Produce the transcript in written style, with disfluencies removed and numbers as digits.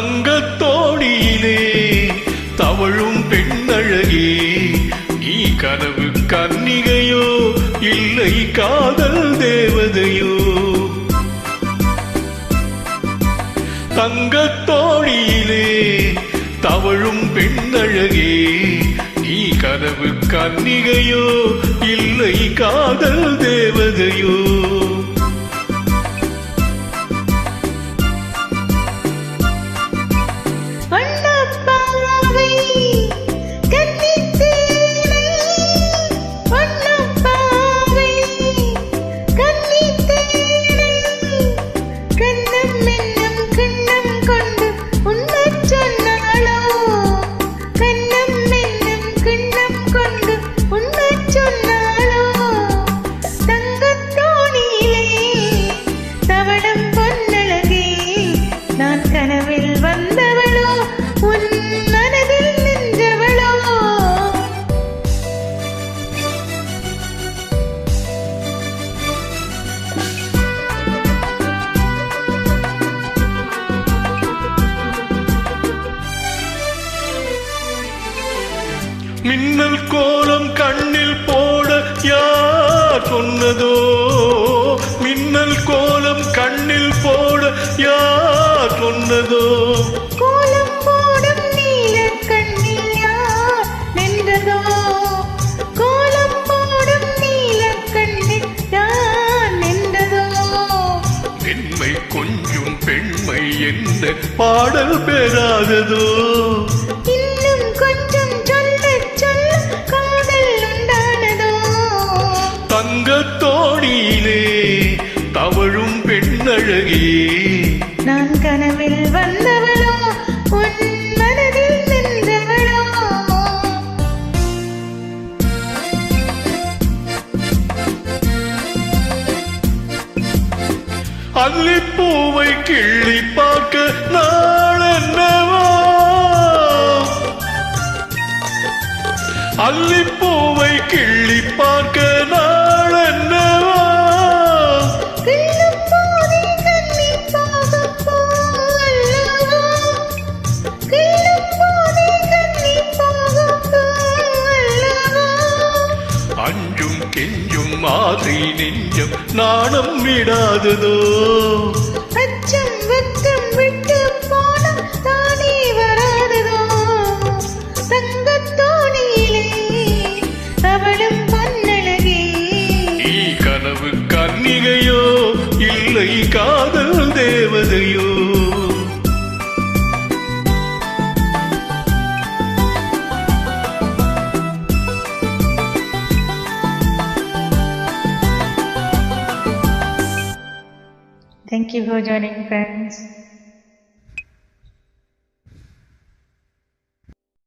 தங்கத்தோணியிலே தவழும் பெண்ணழகே, நீ கனவு கன்னிகையோ இல்லை காதல் தேவதையோ? தங்கத்தோணியிலே தவழும் பெண்ணழகே, நீ கனவு கன்னிகையோ இல்லை காதல் தேவதையோ? கனவில் வந்தவளோ உன் மனதில் நின்றவளோ? மின்னல் கோலம் கண்ணில் போட யார் சொன்னதோ? மின்னல் கோலம் கண்ணில் போட யார் சொன்னதோ? கோலம் போடும் நீல கண்ணில் யார் நின்றதோ? கோலம் போடும் நீல கண்ணில் யார் நின்றதோ? பெண்மை கொஞ்சம் பெண்மை என்ற பாடல் பெறாததோ? இன்னும் கொஞ்சம் சொல்ல சொல்ல காதல் உண்டானதோ? தங்கத்தோணியிலே தவழும் பெண்ணழகே, நான் கனவில் வந்தவளோ உன் மனதில் நின்றவளோ? அல்லிப்பூவை கிள்ளி பார்க்க நாள் என்னவோ? அல்லிப்பூவை கிள்ளி பார்க்க நாள் என்னவோ? அஞ்சும் கெஞ்சும் மாதிரி நெஞ்சம் நாணம் விடாததோ? அச்சம் வெக்கம் விட்டு போன தானே வராததோ? தங்கத்தோணியிலே தவழும் பொன்னழகே, நீ கனவு கன்னிகையோ இல்லை காதல் தேவதையோ? Thank you for joining, friends.